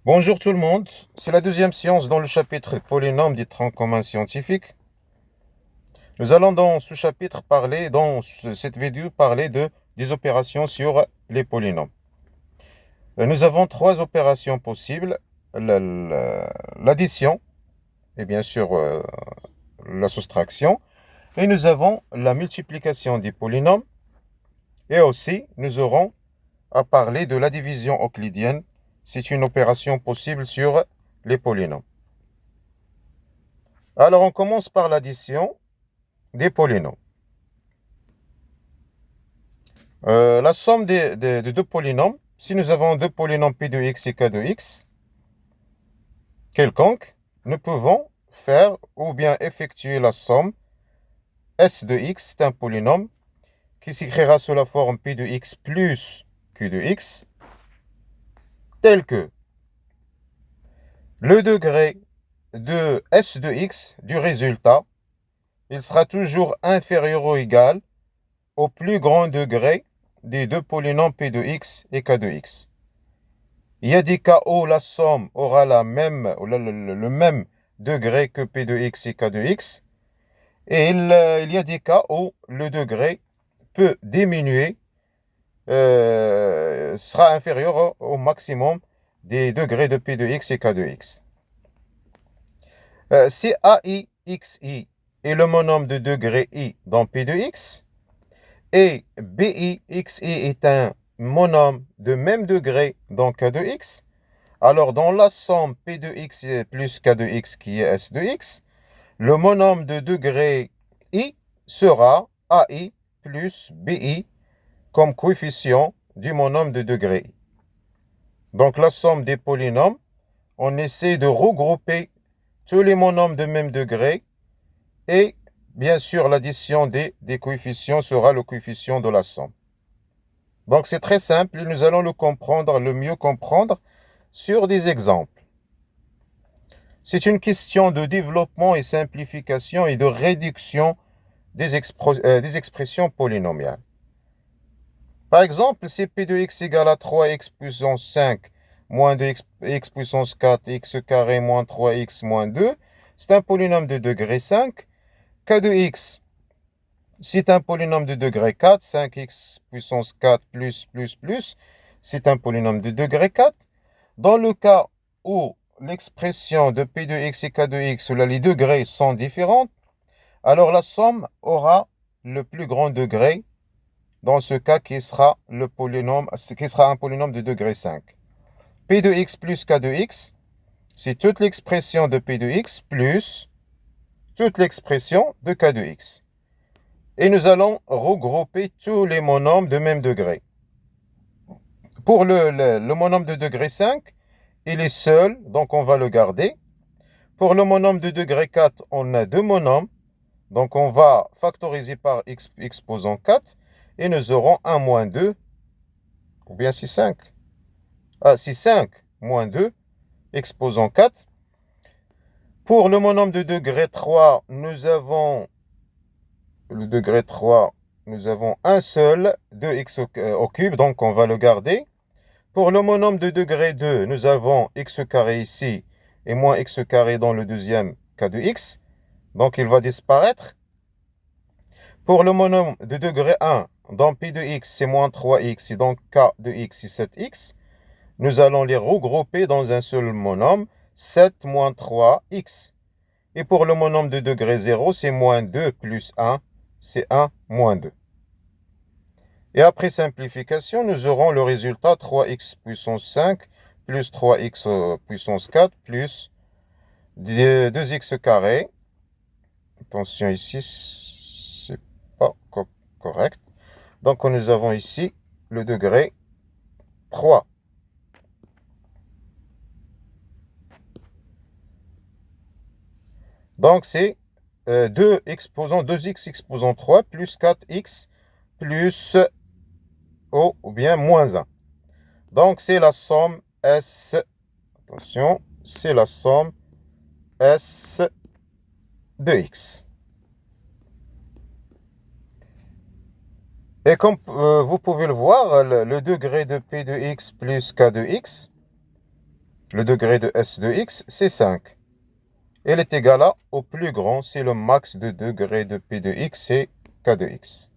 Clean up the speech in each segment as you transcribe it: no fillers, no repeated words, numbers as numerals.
Bonjour tout le monde, c'est la deuxième séance dans le chapitre polynômes des troncs communs scientifiques. Nous allons dans ce chapitre cette vidéo parler des opérations sur les polynômes. Nous avons trois opérations possibles, l'addition et bien sûr la soustraction, et nous avons la multiplication des polynômes, et aussi nous aurons à parler de la division euclidienne. C'est une opération possible sur les polynômes. Alors on commence par l'addition des polynômes. La somme de deux polynômes, si nous avons deux polynômes P de x et K de x, quelconque, nous pouvons faire ou bien effectuer la somme S de x, c'est un polynôme qui s'écrira sous la forme P de x plus Q de x, tel que le degré de S de x du résultat, il sera toujours inférieur ou égal au plus grand degré des deux polynômes P de x et K de x. Il y a des cas où la somme aura le même degré que P de x et K de x. Et il y a des cas où le degré peut diminuer, sera inférieur au maximum des degrés de P de x et K de x. Si AIXI est le monôme de degré I dans P de x, et BIXI est un monôme de même degré dans K de x, alors dans la somme P de x plus K de x qui est S de x, le monôme de degré I sera AI plus BI comme coefficient du monôme de degré I. Donc la somme des polynômes, on essaie de regrouper tous les monômes de même degré et bien sûr l'addition des coefficients sera le coefficient de la somme. Donc c'est très simple et nous allons le mieux comprendre sur des exemples. C'est une question de développement et simplification et de réduction des expressions polynomiales. Par exemple, si P de x égale à 3x puissance 5 moins 2x puissance 4, x carré moins 3x moins 2, c'est un polynôme de degré 5. K de x, c'est un polynôme de degré 4, 5x puissance 4 plus, c'est un polynôme de degré 4. Dans le cas où l'expression de P de x et K de x, où les degrés sont différents, alors la somme aura le plus grand degré, dans ce cas qui sera un polynôme de degré 5. P de x plus K de x, c'est toute l'expression de P de x plus toute l'expression de K de x. Et nous allons regrouper tous les monômes de même degré. Pour le monôme de degré 5, il est seul, donc on va le garder. Pour le monôme de degré 4, on a deux monômes, donc on va factoriser par x exposant 4, et nous aurons 1 moins 2, ou bien c'est 5. C'est 5 moins 2, exposant 4. Pour le monôme de degré 3, nous avons un seul, 2x au cube, donc on va le garder. Pour le monôme de degré 2, nous avons x carré ici et moins x carré dans le deuxième cas de x. Donc il va disparaître. Pour le monôme de degré 1, dans P de x, c'est moins 3x et donc K de x, c'est 7x. Nous allons les regrouper dans un seul monôme, 7 moins 3x. Et pour le monôme de degré 0, c'est moins 2 plus 1, c'est 1 moins 2. Et après simplification, nous aurons le résultat 3x puissance 5 plus 3x puissance 4 plus 2x carré. Attention ici, c'est pas correct. Donc nous avons ici le degré 3. Donc c'est 2x exposant 3 plus 4x plus ou bien moins 1. Donc c'est la somme S, attention, c'est la somme S de x. Et comme vous pouvez le voir, le degré de P de x plus K de x, Le degré de S de x, c'est 5. Il est égal à, au plus grand, c'est le max de degré de P de x, c'est K de x.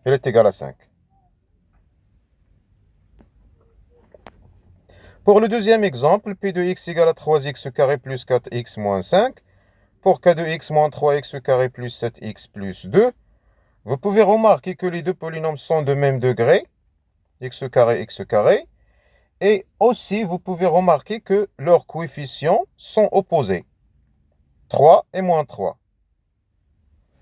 Il est égal à 5. Pour le deuxième exemple, P de x égale à 3x carré plus 4x moins 5. Pour K de x moins 3x carré plus 7x plus 2. Vous pouvez remarquer que les deux polynômes sont de même degré, x carré. Et aussi, vous pouvez remarquer que leurs coefficients sont opposés. 3 et moins 3.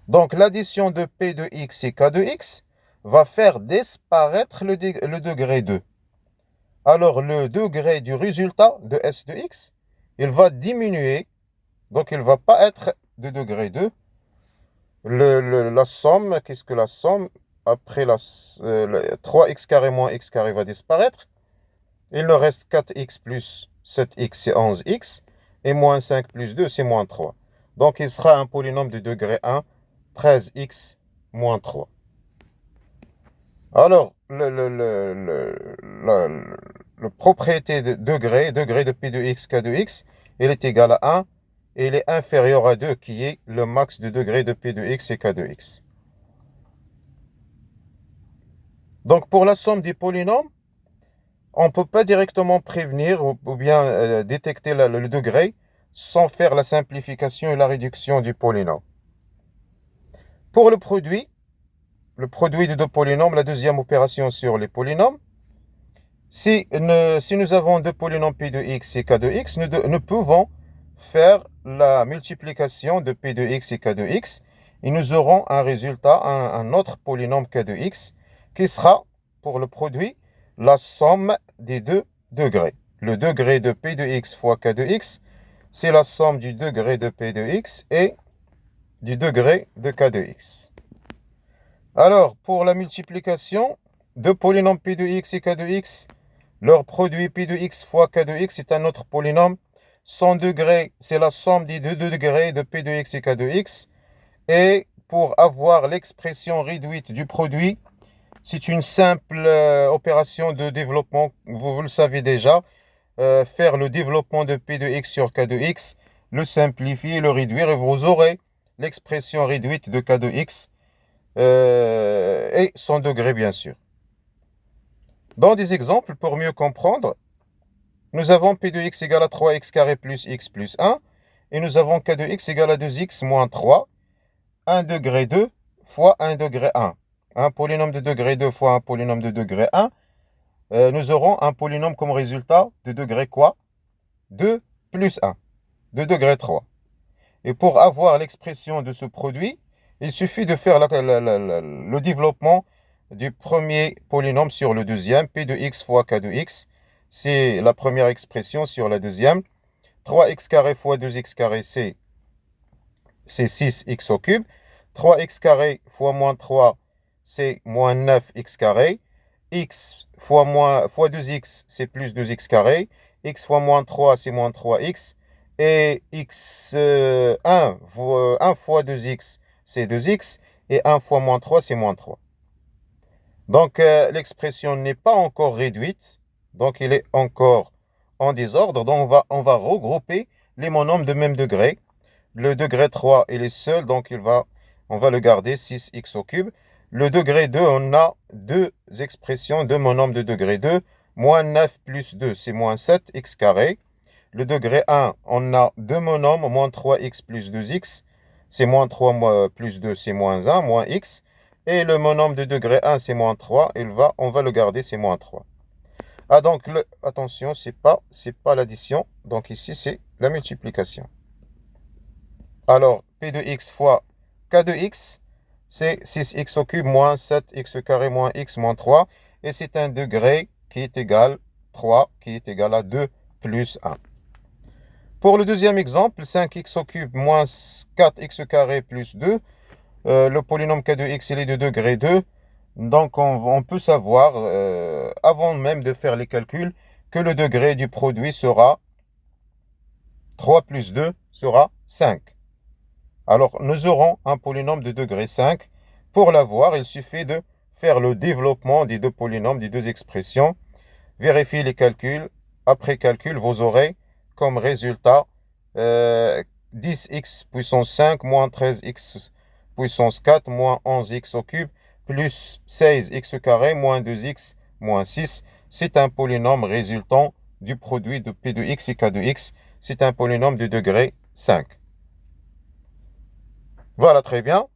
Donc, l'addition de P de x et K de x va faire disparaître le degré 2. Alors, le degré du résultat de S de x, il va diminuer. Donc, il ne va pas être de degré 2. La somme, qu'est-ce que la somme? Après 3x carré moins x carré va disparaître. Il nous reste 4x plus 7x, c'est 11x. Et moins 5 plus 2, c'est moins 3. Donc, il sera un polynôme de degré 1, 13x moins 3. Alors, la propriété de degré de P de x, K de x, il est égal à 1. Et il est inférieur à 2, qui est le max de degré de P de x et K de x. Donc, pour la somme des polynômes, on ne peut pas directement prévenir ou bien détecter le degré sans faire la simplification et la réduction du polynôme. Pour le produit de deux polynômes, la deuxième opération sur les polynômes, si nous avons deux polynômes P de x et K de x, nous pouvons faire la multiplication de P de x et K de x et nous aurons un résultat, un autre polynôme K de x qui sera, pour le produit, la somme des deux degrés. Le degré de P de x fois K de x, c'est la somme du degré de P de x et du degré de K de x. Alors, pour la multiplication de polynômes P de x et K de x, leur produit P de x fois K de x est un autre polynôme. Son degré, c'est la somme des deux degrés de P de x et K de x. Et pour avoir l'expression réduite du produit, c'est une simple opération de développement. Vous le savez déjà. Faire le développement de P de x sur K de x, le simplifier, le réduire, et vous aurez l'expression réduite de K de x et son degré, bien sûr. Dans des exemples, pour mieux comprendre, nous avons P de x égale à 3x carré plus x plus 1, et nous avons K de x égale à 2x moins 3, 1 degré 2 fois 1 degré 1. Un polynôme de degré 2 fois un polynôme de degré 1. Nous aurons un polynôme comme résultat de degré quoi? 2 plus 1, de degré 3. Et pour avoir l'expression de ce produit, il suffit de faire le développement du premier polynôme sur le deuxième, P de x fois K de x. C'est la première expression sur la deuxième. 3x carré fois 2x carré, c'est 6x au cube. 3x carré fois moins 3, c'est moins 9x carré. X fois 2x, c'est plus 2x carré. X fois moins 3, c'est moins 3x. Et x 1 fois 2x, c'est 2x. Et 1 fois moins 3, c'est moins 3. Donc, l'expression n'est pas encore réduite. Donc, il est encore en désordre. Donc, on va regrouper les monomes de même degré. Le degré 3, il est seul. Donc, on va le garder, 6x au cube. Le degré 2, on a deux expressions, deux monomes de degré 2. Moins 9 plus 2, c'est moins 7x carré. Le degré 1, on a deux monomes, moins 3x plus 2x. C'est moins 3 plus 2, c'est moins 1, moins x. Et le monome de degré 1, c'est moins 3. On va le garder, c'est moins 3. Ah, donc, attention, c'est pas l'addition. Donc, ici, c'est la multiplication. Alors, P de x fois K de x, c'est 6x au cube moins 7x carré moins x moins 3. Et c'est un degré qui est égal à 3, qui est égal à 2 plus 1. Pour le deuxième exemple, 5x au cube moins 4x carré plus 2. Le polynôme K de x, il est de degré 2. Donc, on peut savoir, avant même de faire les calculs, que le degré du produit sera 3 plus 2 sera 5. Alors, nous aurons un polynôme de degré 5. Pour l'avoir, il suffit de faire le développement des deux polynômes, des deux expressions, vérifier les calculs après calcul, vous aurez comme résultat 10x puissance 5 moins 13x puissance 4 moins 11x au cube plus 16x au carré moins 2x moins 6. C'est un polynôme résultant du produit de P de x et K de x. C'est un polynôme de degré 5. Voilà, très bien.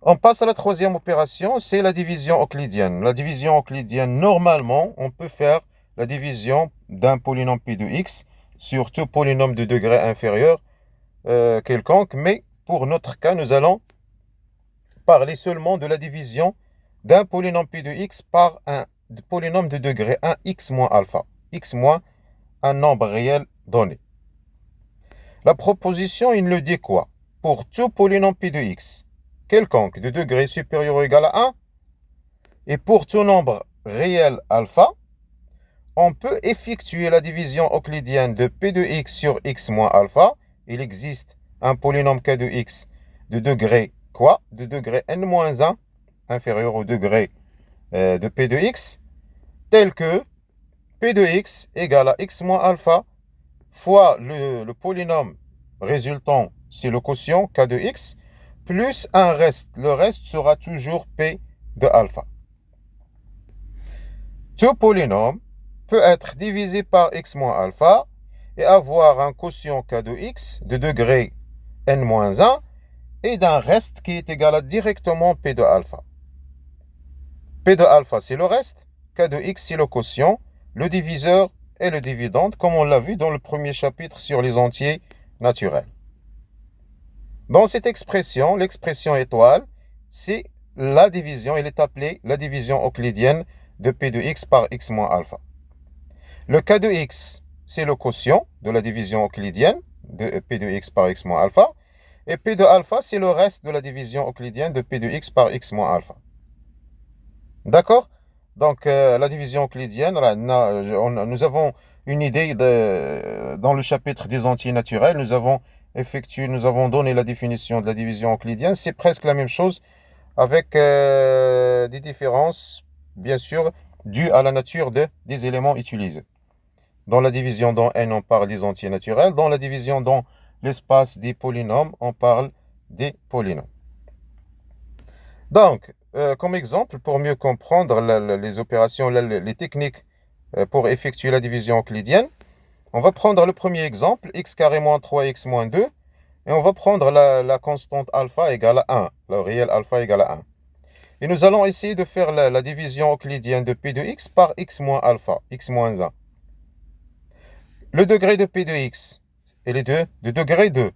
On passe à la troisième opération, c'est la division euclidienne. La division euclidienne, normalement, on peut faire la division d'un polynôme P de x sur tout polynôme de degré inférieur quelconque, mais pour notre cas, nous allons parler seulement de la division d'un polynôme P de x par un polynôme de degré 1 x moins alpha, x moins un nombre réel donné. La proposition, il nous dit quoi? Pour tout polynôme P de x quelconque de degré supérieur ou égal à 1, et pour tout nombre réel alpha, on peut effectuer la division euclidienne de P de x sur x moins alpha. Il existe un polynôme K de x de degré quoi? De degré n-1 inférieur au degré de P de x, tel que P de x égale à x moins alpha fois le polynôme résultant, c'est le quotient K de x, plus un reste. Le reste sera toujours P de alpha. Tout polynôme peut être divisé par x moins alpha et avoir un quotient K de x de degré n-1 et d'un reste qui est égal à directement P de alpha. P de alpha, c'est le reste. K de x, c'est le quotient, le diviseur et le dividende, comme on l'a vu dans le premier chapitre sur les entiers naturels. Dans cette expression, l'expression étoile, c'est la division, elle est appelée la division euclidienne de P de x par x moins alpha. Le K de x, c'est le quotient de la division euclidienne de P de x par x moins alpha. Et P de alpha, c'est le reste de la division euclidienne de P de x par x moins alpha. D'accord? Donc, la division euclidienne, nous avons une idée dans le chapitre des entiers naturels. Nous avons donné la définition de la division euclidienne. C'est presque la même chose avec des différences, bien sûr, dues à la nature des éléments utilisés. Dans la division dans n, on parle des entiers naturels. Dans la division dans l'espace des polynômes, on parle des polynômes. Donc, comme exemple, pour mieux comprendre les opérations, les techniques pour effectuer la division euclidienne, on va prendre le premier exemple, x carré moins 3x moins 2, et on va prendre la constante alpha égale à 1, le réel alpha égale à 1. Et nous allons essayer de faire la division euclidienne de P de x par x moins alpha, x moins 1. Le degré de P de x, il est de degré 2.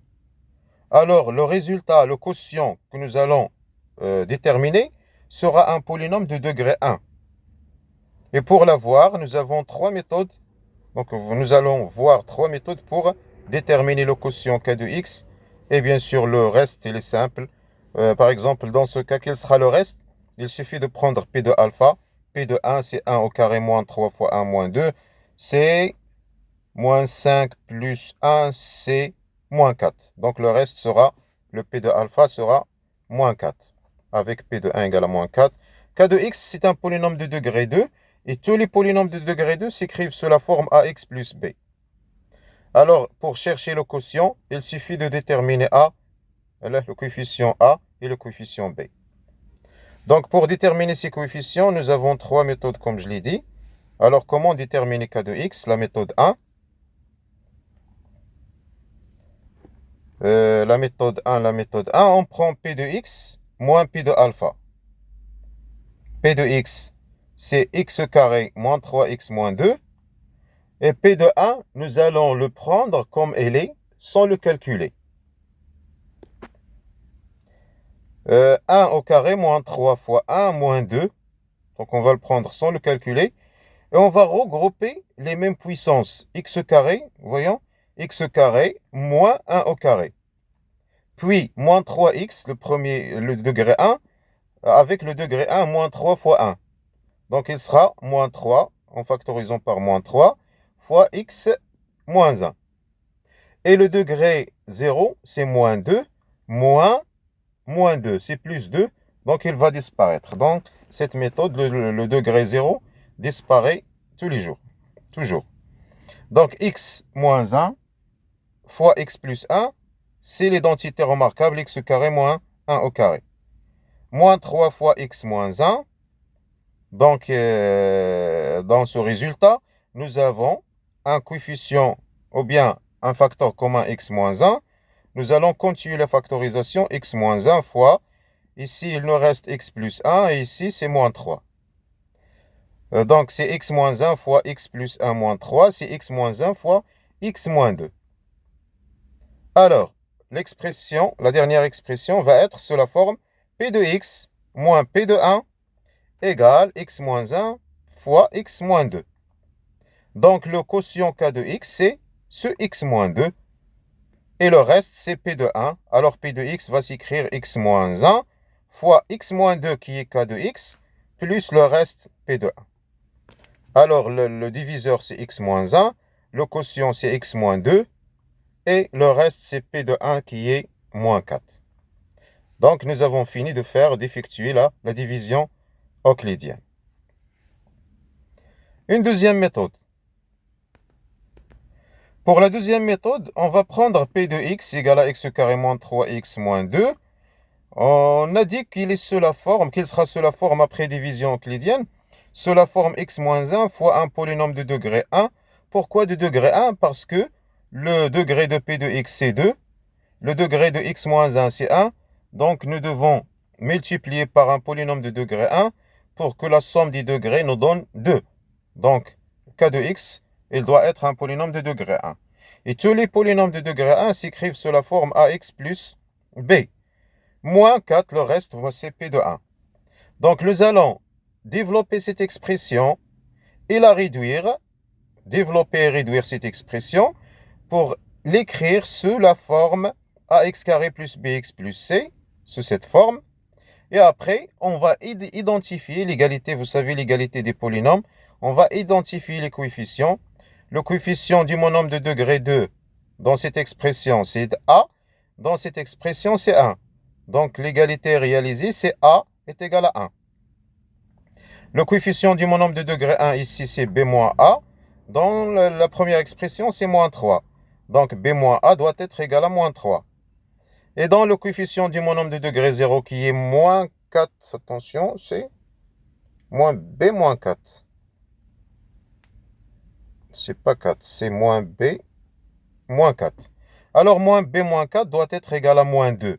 Alors, le résultat, le quotient que nous allons déterminer sera un polynôme de degré 1. Et pour l'avoir, nous avons trois méthodes. Donc, nous allons voir trois méthodes pour déterminer le quotient K de x. Et bien sûr, le reste, il est simple. Par exemple, dans ce cas, quel sera le reste? Il suffit de prendre P de alpha. P de 1, c'est 1 au carré moins 3 fois 1 moins 2. C'est moins 5 plus 1, c'est moins 4. Donc, le reste sera, le P de alpha sera moins 4. Avec P de 1 égale à moins 4. K de x, c'est un polynôme de degré 2. Et tous les polynômes de degré 2 s'écrivent sous la forme ax plus b. Alors, pour chercher le quotient, il suffit de déterminer a, le coefficient a et le coefficient b. Donc, pour déterminer ces coefficients, nous avons trois méthodes, comme je l'ai dit. Alors, comment déterminer K de x? La méthode 1. La méthode 1, on prend P de x moins P de alpha. P de x, c'est x carré moins 3x moins 2. Et P de 1, nous allons le prendre comme il est, sans le calculer. 1 au carré moins 3 fois 1 moins 2. Donc on va le prendre sans le calculer. Et on va regrouper les mêmes puissances. X carré, voyons, x carré moins 1 au carré. Puis moins 3x, le degré 1, avec le degré 1 moins 3 fois 1. Donc il sera moins 3, en factorisant par moins 3, fois x moins 1. Et le degré 0, c'est moins 2, moins 2, c'est plus 2, donc il va disparaître. Donc cette méthode, le degré 0, disparaît tous les jours, toujours. Donc, x moins 1 fois x plus 1, c'est l'identité remarquable x carré moins 1 au carré. Moins 3 fois x moins 1. Donc, dans ce résultat, nous avons un coefficient ou bien un facteur commun x moins 1. Nous allons continuer la factorisation x moins 1 fois, ici il nous reste x plus 1 et ici c'est moins 3. Donc c'est x moins 1 fois x plus 1 moins 3, c'est x moins 1 fois x moins 2. Alors, l'expression, la dernière expression va être sous la forme p de x moins p de 1 égale x moins 1 fois x moins 2. Donc le quotient k de x, c'est ce x moins 2. Et le reste, c'est p de 1. Alors p de x va s'écrire x moins 1 fois x moins 2 qui est k de x, plus le reste p de 1. Alors le diviseur, c'est x moins 1. Le quotient, c'est x moins 2. Et le reste, c'est p de 1 qui est moins 4. Donc nous avons fini d'effectuer la division euclidienne. Une deuxième méthode. Pour la deuxième méthode, on va prendre p de x égale à x carré moins 3x moins 2. On a dit qu'il sera sous la forme après division euclidienne, sous la forme x moins 1 fois un polynôme de degré 1. Pourquoi de degré 1? Parce que le degré de p de x, c'est 2. Le degré de x moins 1, c'est 1. Donc, nous devons multiplier par un polynôme de degré 1 pour que la somme des degrés nous donne 2. Donc, k de x, il doit être un polynôme de degré 1. Et tous les polynômes de degré 1 s'écrivent sous la forme ax plus b. Moins 4, le reste, c'est p de 1. Donc, nous allons développer cette expression et la réduire. Développer et réduire cette expression pour l'écrire sous la forme ax carré plus bx plus c, sous cette forme. Et après, on va identifier l'égalité, vous savez, l'égalité des polynômes. On va identifier les coefficients. Le coefficient du monôme de degré 2 dans cette expression, c'est a. Dans cette expression, c'est 1. Donc, l'égalité réalisée, c'est a est égal à 1. Le coefficient du monôme de degré 1, ici, c'est b moins a. Dans la première expression, c'est moins 3. Donc, b moins a doit être égal à moins 3. Et dans le coefficient du monôme de degré 0, qui est moins 4, attention, c'est moins b moins 4. C'est pas 4, c'est moins b moins 4. Alors, moins b moins 4 doit être égal à moins 2.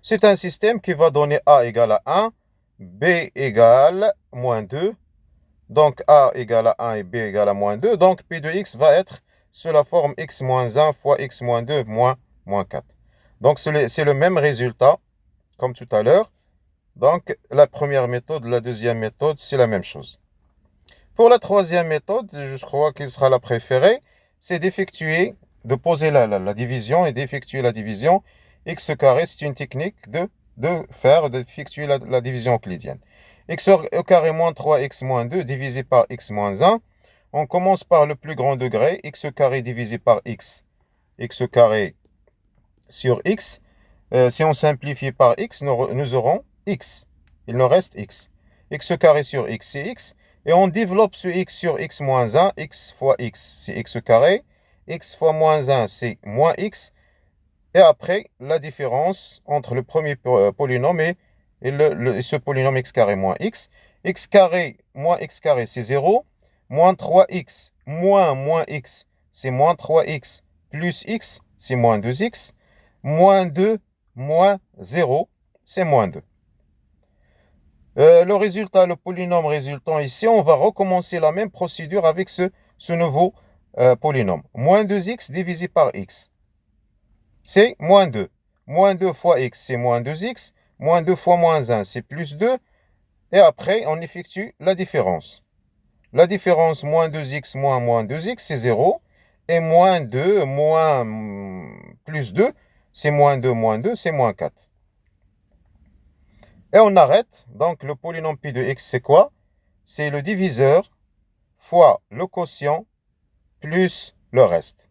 C'est un système qui va donner a égale à 1, b égale moins 2. Donc, a égale à 1 et b égale à moins 2. Donc, p de x va être sous la forme x moins 1 fois x moins 2 moins 4. Donc, c'est le même résultat comme tout à l'heure. Donc, la première méthode, la deuxième méthode, c'est la même chose. Pour la troisième méthode, je crois qu'il sera la préférée, c'est de poser la division et d'effectuer la division. X carré, c'est une technique d'effectuer la division euclidienne. X au carré moins 3x moins 2 divisé par x moins 1. On commence par le plus grand degré, x carré divisé par x. X carré sur x. Si on simplifie par x, nous aurons x. Il nous reste x. X carré sur x, c'est x. Et on développe ce x sur x moins 1. X fois x, c'est x carré. X fois moins 1, c'est moins x. Et après, la différence entre le premier polynôme et ce polynôme x carré moins x. X carré moins x carré, c'est 0. Moins 3x moins x, c'est moins 3x. Plus x, c'est moins 2x. Moins 2 moins 0, c'est moins 2. Le résultat, le polynôme résultant ici, on va recommencer la même procédure avec ce nouveau polynôme. Moins 2x divisé par x, c'est moins 2. Moins 2 fois x, c'est moins 2x. Moins 2 fois moins 1, c'est plus 2. Et après, on effectue la différence. La différence moins 2x moins 2x, c'est 0. Et moins 2 moins plus 2, c'est moins 2, c'est moins 4. Et on arrête. Donc, le polynôme pi de x, c'est quoi? C'est le diviseur fois le quotient plus le reste.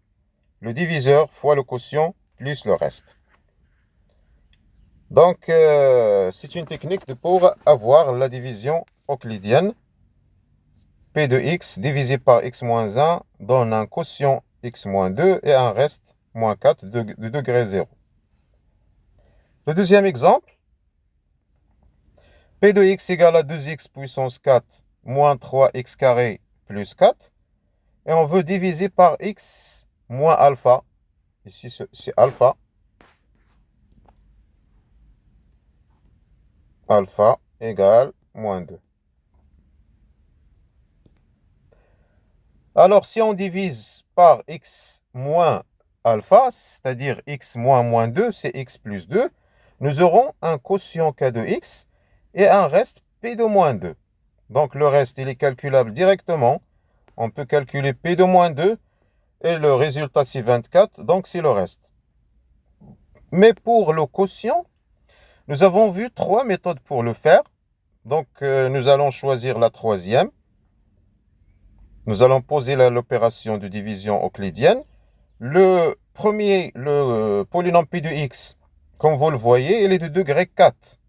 Le diviseur fois le quotient plus le reste. Donc, c'est une technique pour avoir la division euclidienne. P de x divisé par x moins 1 donne un quotient x moins 2 et un reste moins 4 de degré 0. Le deuxième exemple, P de x égale à 2x puissance 4 moins 3x carré plus 4. Et on veut diviser par x moins alpha. Ici, c'est alpha. Alpha égale moins 2. Alors, si on divise par x moins alpha, c'est-à-dire x moins 2, c'est x plus 2, nous aurons un quotient k de x et un reste p de moins 2. Donc, le reste, il est calculable directement. On peut calculer p de moins 2 et le résultat, c'est 24. Donc, c'est le reste. Mais pour le quotient, nous avons vu 3 méthodes pour le faire. Donc, nous allons choisir la troisième. Nous allons poser l'opération de division euclidienne. Le premier, le polynôme P de x, comme vous le voyez, il est de degré 4.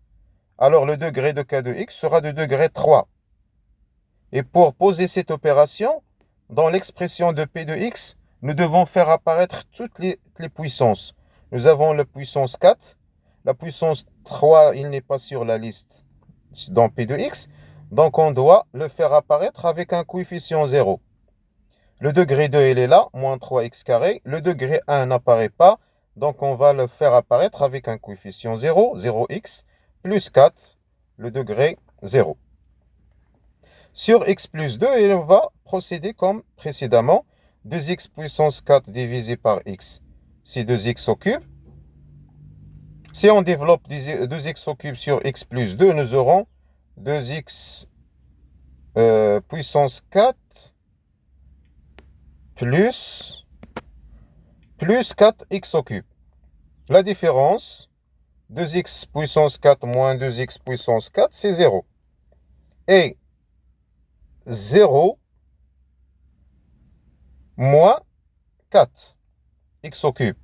Alors, le degré de k de x sera de degré 3. Et pour poser cette opération, dans l'expression de P de x, nous devons faire apparaître toutes les puissances. Nous avons la puissance 4. La puissance 3, il n'est pas sur la liste dans P de x. Donc, on doit le faire apparaître avec un coefficient 0. Le degré 2, il est là, moins 3x carré. Le degré 1 n'apparaît pas. Donc, on va le faire apparaître avec un coefficient 0, 0x, plus 4, le degré 0. Sur x plus 2, il va procéder comme précédemment. 2x puissance 4 divisé par x, c'est 2x au cube. Si on développe 2x au cube sur x plus 2, nous aurons 2x puissance 4 plus 4x au cube. La différence, 2x puissance 4 moins 2x puissance 4, c'est 0. Et 0 moins 4, x au cube.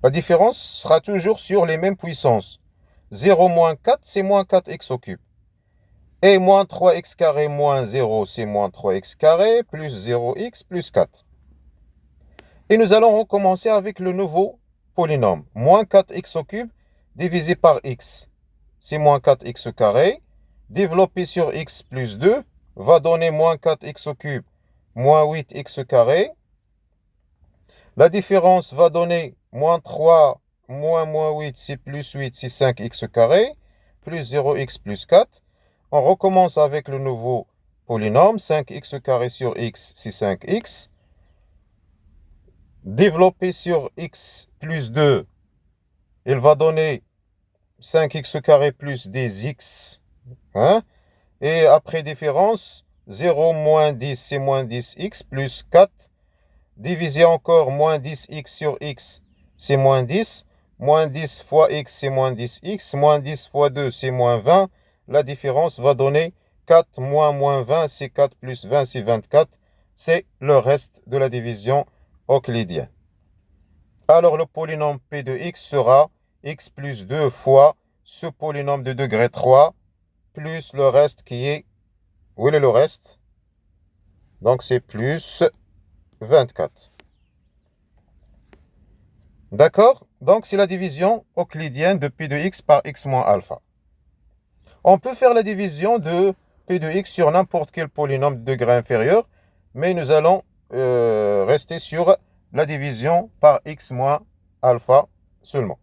La différence sera toujours sur les mêmes puissances. 0 moins 4, c'est moins 4x au cube. Et moins 3x carré moins 0, c'est moins 3x carré, plus 0x plus 4. Et nous allons recommencer avec le nouveau polynôme. Moins 4x au cube divisé par x, c'est moins 4x carré. Développé sur x plus 2 va donner moins 4x au cube, moins 8x carré. La différence va donner moins 3, moins 8, c'est plus 8, c'est 5x carré, plus 0x plus 4. On recommence avec le nouveau polynôme. 5x carré sur x, c'est 5x. Développé sur x plus 2, il va donner 5x carré plus des x. Et après différence, 0 moins 10, c'est moins 10x plus 4. Divisé encore, moins 10x sur x, c'est moins 10. Moins 10 fois x, c'est moins 10x. Moins 10 fois 2, c'est moins 20. La différence va donner 4 moins 20, c'est 4 plus 20, c'est 24. C'est le reste de la division euclidienne. Alors, le polynôme P de x sera x plus 2 fois ce polynôme de degré 3, plus le reste qui est... Où est le reste? Donc, c'est plus 24. D'accord? Donc, c'est la division euclidienne de P de x par x moins alpha. On peut faire la division de P de x sur n'importe quel polynôme de degré inférieur, mais nous allons rester sur la division par x moins alpha seulement.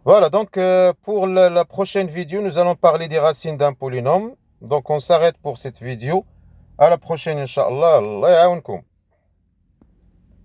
Voilà, donc pour la prochaine vidéo, nous allons parler des racines d'un polynôme. Donc, on s'arrête pour cette vidéo. À la prochaine, Inch'Allah. Allah ya'aounkoum.